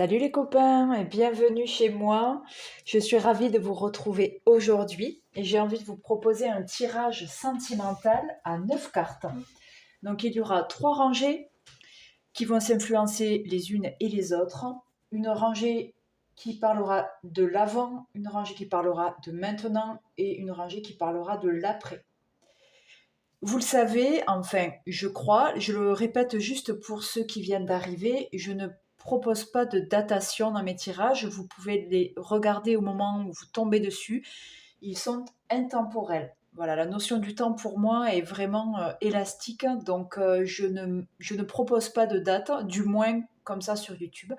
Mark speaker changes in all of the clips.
Speaker 1: Salut les copains et bienvenue chez moi. Je suis ravie de vous retrouver aujourd'hui et j'ai envie de vous proposer un tirage sentimental à 9 cartes. Donc il y aura 3 rangées qui vont s'influencer les unes et les autres. Une rangée qui parlera de l'avant, une rangée qui parlera de maintenant et une rangée qui parlera de l'après. Vous le savez, enfin, je crois, je le répète juste pour ceux qui viennent d'arriver, je ne propose pas de datation dans mes tirages. Vous pouvez les regarder au moment où vous tombez dessus. Ils sont intemporels. Voilà, la notion du temps pour moi est vraiment élastique, donc je ne propose pas de date, du moins comme ça sur YouTube.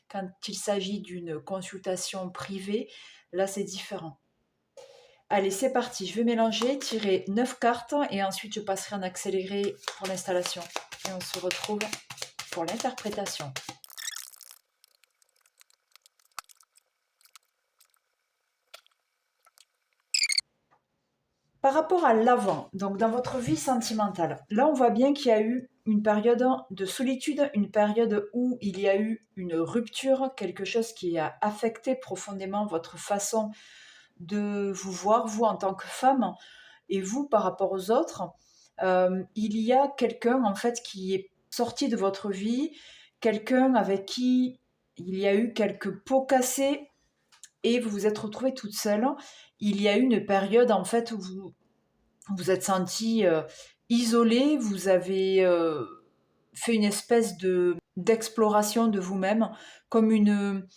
Speaker 1: Quand il s'agit d'une consultation privée, là c'est différent. Allez, c'est parti. Je vais mélanger, tirer 9 cartes et ensuite je passerai en accéléré pour l'installation. Et on se retrouve pour l'interprétation. Par rapport à l'avant, donc dans votre vie sentimentale, là on voit bien qu'il y a eu une période de solitude, une période où il y a eu une rupture, quelque chose qui a affecté profondément votre façon de vous voir, vous en tant que femme, et vous par rapport aux autres. Il y a quelqu'un en fait qui est sorti de votre vie, quelqu'un avec qui il y a eu quelques pots cassés et vous vous êtes retrouvée toute seule. Il y a eu une période en fait où vous vous êtes sentie isolée, vous avez fait une espèce d'exploration de vous-même, comme une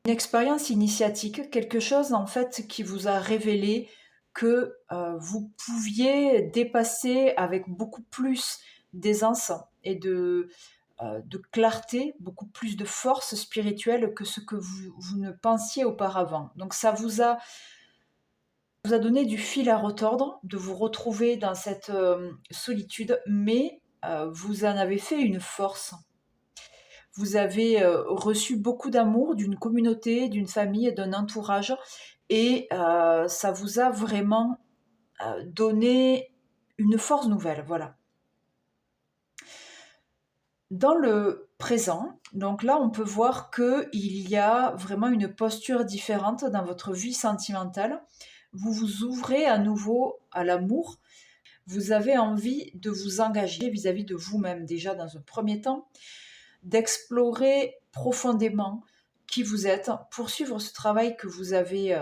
Speaker 1: expérience initiatique, quelque chose en fait qui vous a révélé que vous pouviez dépasser avec beaucoup plus d'aisance et de clarté, beaucoup plus de force spirituelle que ce que vous ne pensiez auparavant. Donc ça vous a donné du fil à retordre, de vous retrouver dans cette solitude, mais vous en avez fait une force. Vous avez reçu beaucoup d'amour d'une communauté, d'une famille et d'un entourage, et ça vous a vraiment donné une force nouvelle. Voilà. Dans le présent, donc là, on peut voir qu'il y a vraiment une posture différente dans votre vie sentimentale. Vous vous ouvrez à nouveau à l'amour. Vous avez envie de vous engager vis-à-vis de vous-même, déjà dans un premier temps, d'explorer profondément qui vous êtes, poursuivre ce travail que vous avez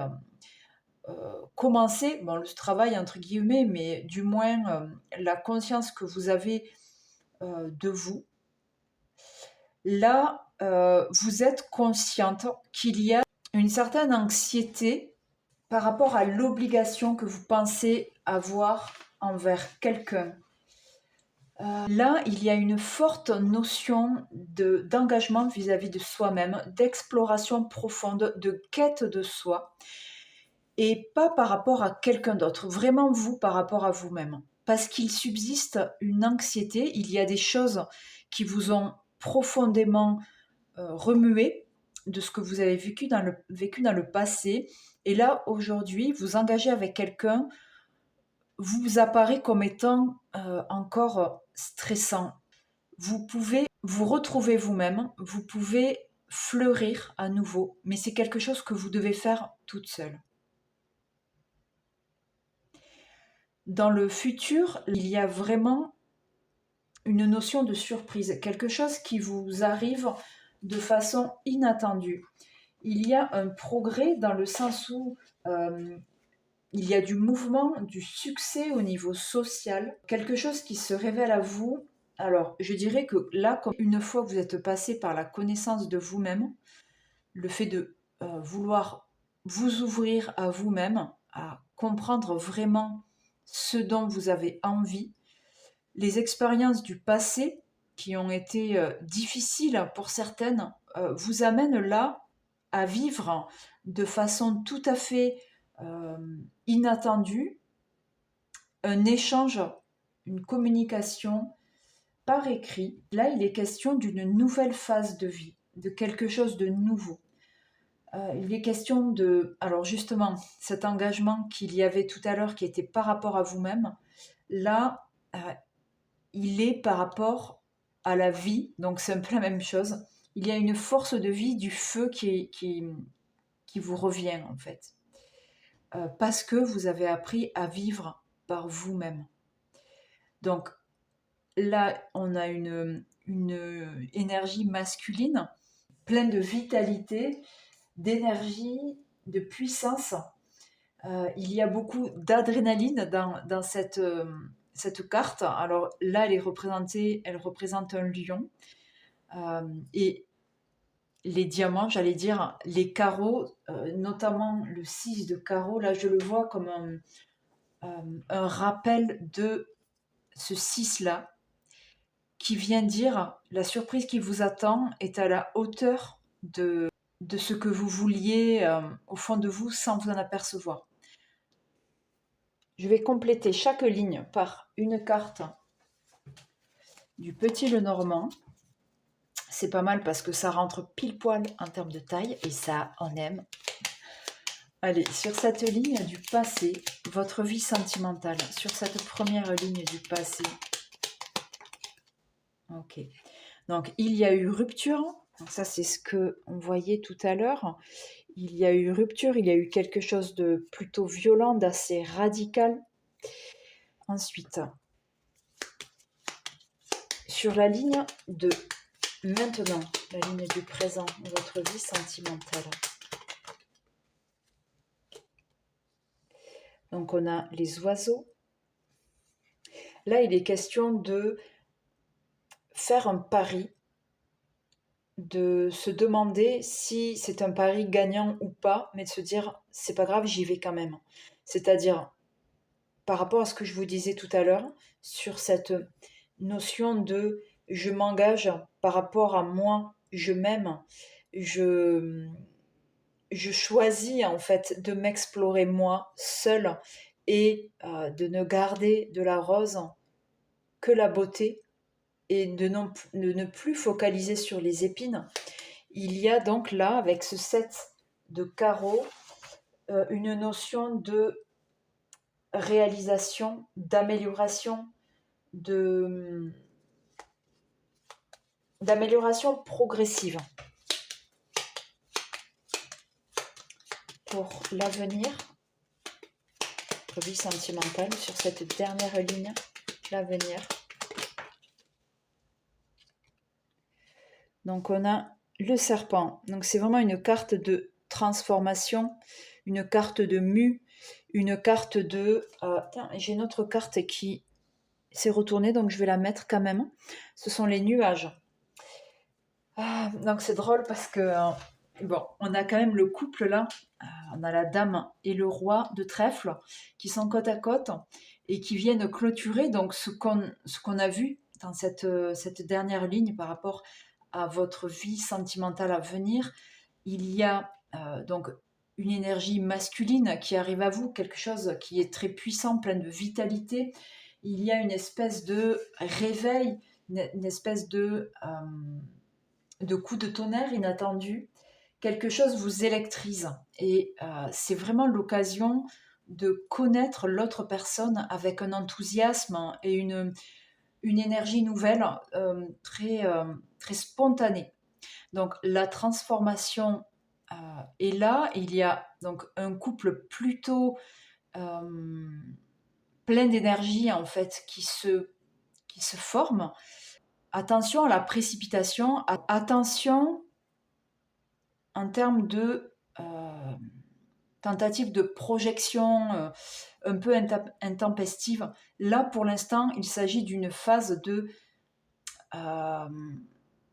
Speaker 1: commencé, bon, le travail entre guillemets, mais du moins la conscience que vous avez de vous. Là, vous êtes consciente qu'il y a une certaine anxiété par rapport à l'obligation que vous pensez avoir envers quelqu'un. Là, il y a une forte notion d'engagement vis-à-vis de soi-même, d'exploration profonde, de quête de soi, et pas par rapport à quelqu'un d'autre, vraiment vous par rapport à vous-même. Parce qu'il subsiste une anxiété, il y a des choses qui vous ont profondément remué de ce que vous avez vécu dans le passé, et là, aujourd'hui, vous engagez avec quelqu'un vous apparaît comme étant encore stressant. Vous pouvez vous retrouver vous-même, vous pouvez fleurir à nouveau, mais c'est quelque chose que vous devez faire toute seule. Dans le futur, il y a vraiment une notion de surprise, quelque chose qui vous arrive de façon inattendue. Il y a un progrès dans le sens où il y a du mouvement, du succès au niveau social, quelque chose qui se révèle à vous. Alors, je dirais que là, comme une fois que vous êtes passé par la connaissance de vous-même, le fait de vouloir vous ouvrir à vous-même, à comprendre vraiment ce dont vous avez envie, les expériences du passé qui ont été difficiles pour certaines, vous amènent là à vivre de façon tout à fait euh, inattendue un échange, une communication par écrit. Là, il est question d'une nouvelle phase de vie, de quelque chose de nouveau. Il est question de, alors justement, cet engagement qu'il y avait tout à l'heure qui était par rapport à vous-même, là, il est par rapport à la vie, donc c'est un peu la même chose. il y a une force de vie du feu qui vous revient en fait. Parce que vous avez appris à vivre par vous-même. Donc là, on a une énergie masculine, pleine de vitalité, d'énergie, de puissance. Il y a beaucoup d'adrénaline dans cette carte. Alors là, elle représente un lion. Et les diamants, j'allais dire, les carreaux, notamment le 6 de carreau, là je le vois comme un rappel de ce 6-là, qui vient dire la surprise qui vous attend est à la hauteur de ce que vous vouliez au fond de vous sans vous en apercevoir. Je vais compléter chaque ligne par une carte du Petit Lenormand. C'est pas mal parce que ça rentre pile poil en termes de taille et ça, on aime. Allez, sur cette ligne du passé, votre vie sentimentale, sur cette première ligne du passé. Ok. Donc, il y a eu rupture. Donc ça, c'est ce qu'on voyait tout à l'heure. Il y a eu rupture, il y a eu quelque chose de plutôt violent, d'assez radical. Ensuite, sur la ligne de maintenant, la ligne du présent, votre vie sentimentale. Donc, on a les oiseaux. Là, il est question de faire un pari, de se demander si c'est un pari gagnant ou pas, mais de se dire, c'est pas grave, j'y vais quand même. C'est-à-dire, par rapport à ce que je vous disais tout à l'heure, sur cette notion de je m'engage par rapport à moi, je m'aime, je choisis en fait de m'explorer moi seule et de ne garder de la rose que la beauté et de ne plus focaliser sur les épines. Il y a donc là, avec ce 7 de carreaux, une notion de réalisation, d'amélioration, d'amélioration progressive pour l'avenir, votre vie sentimentale, sur cette dernière ligne, l'avenir. Donc on a le serpent. Donc c'est vraiment une carte de transformation, une carte de mue, une carte de... tiens, j'ai une autre carte qui s'est retournée, donc je vais la mettre quand même. Ce sont les nuages. Donc c'est drôle parce que... bon, on a quand même le couple là. On a la dame et le roi de trèfle qui sont côte à côte et qui viennent clôturer donc ce qu'on a vu dans cette dernière ligne par rapport à votre vie sentimentale à venir. Il y a donc une énergie masculine qui arrive à vous, quelque chose qui est très puissant, plein de vitalité. Il y a une espèce de réveil, une espèce de coup de tonnerre inattendu. Quelque chose vous électrise et c'est vraiment l'occasion de connaître l'autre personne avec un enthousiasme et une énergie nouvelle très spontanée. Donc la transformation est là. Il y a donc un couple plutôt plein d'énergie en fait qui se forme. Attention à la précipitation, attention en termes de tentative de projection un peu intempestive. Là, pour l'instant, il s'agit d'une phase de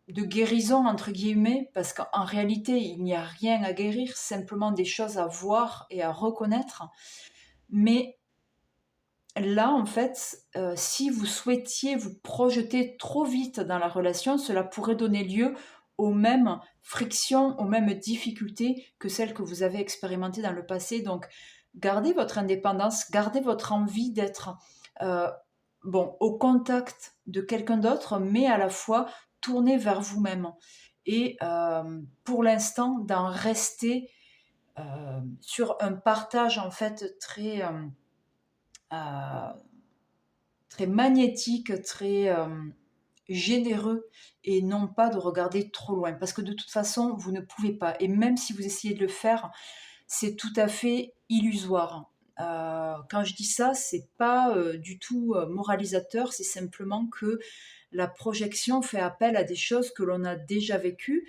Speaker 1: guérison, entre guillemets, parce qu'en réalité, il n'y a rien à guérir, simplement des choses à voir et à reconnaître. Mais là, en fait, si vous souhaitiez vous projeter trop vite dans la relation, cela pourrait donner lieu aux mêmes frictions, aux mêmes difficultés que celles que vous avez expérimentées dans le passé. Donc, gardez votre indépendance, gardez votre envie d'être au contact de quelqu'un d'autre, mais à la fois tourné vers vous-même. Et pour l'instant, d'en rester sur un partage en fait très magnétique, très généreux et non pas de regarder trop loin. Parce que de toute façon, vous ne pouvez pas. Et même si vous essayez de le faire, c'est tout à fait illusoire. Quand je dis ça, c'est pas du tout moralisateur, c'est simplement que la projection fait appel à des choses que l'on a déjà vécues,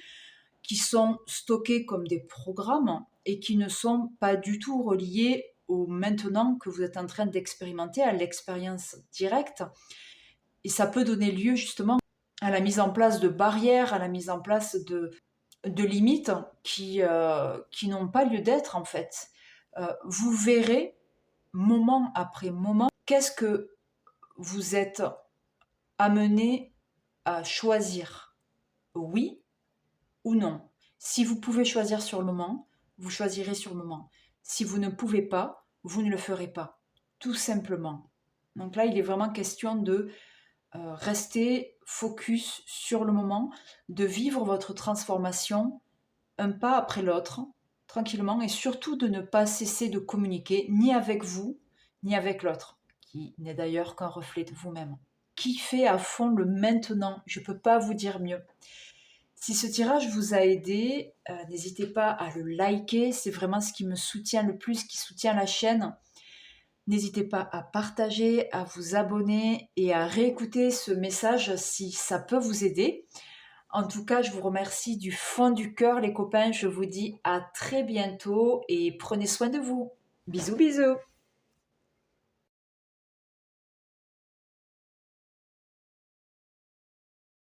Speaker 1: qui sont stockées comme des programmes et qui ne sont pas du tout reliées au maintenant que vous êtes en train d'expérimenter, à l'expérience directe. Et ça peut donner lieu justement à la mise en place de barrières, à la mise en place de limites qui n'ont pas lieu d'être en fait. Vous verrez moment après moment qu'est-ce que vous êtes amené à choisir, oui ou non. Si vous pouvez choisir sur le moment, vous choisirez sur le moment. Si vous ne pouvez pas, vous ne le ferez pas, tout simplement. Donc là, il est vraiment question de rester focus sur le moment, de vivre votre transformation un pas après l'autre, tranquillement, et surtout de ne pas cesser de communiquer ni avec vous, ni avec l'autre, qui n'est d'ailleurs qu'un reflet de vous-même. Kiffez à fond le maintenant, je ne peux pas vous dire mieux. Si ce tirage vous a aidé, n'hésitez pas à le liker, c'est vraiment ce qui me soutient le plus, qui soutient la chaîne. N'hésitez pas à partager, à vous abonner et à réécouter ce message si ça peut vous aider. En tout cas, je vous remercie du fond du cœur, les copains. Je vous dis à très bientôt et prenez soin de vous. Bisous, bisous.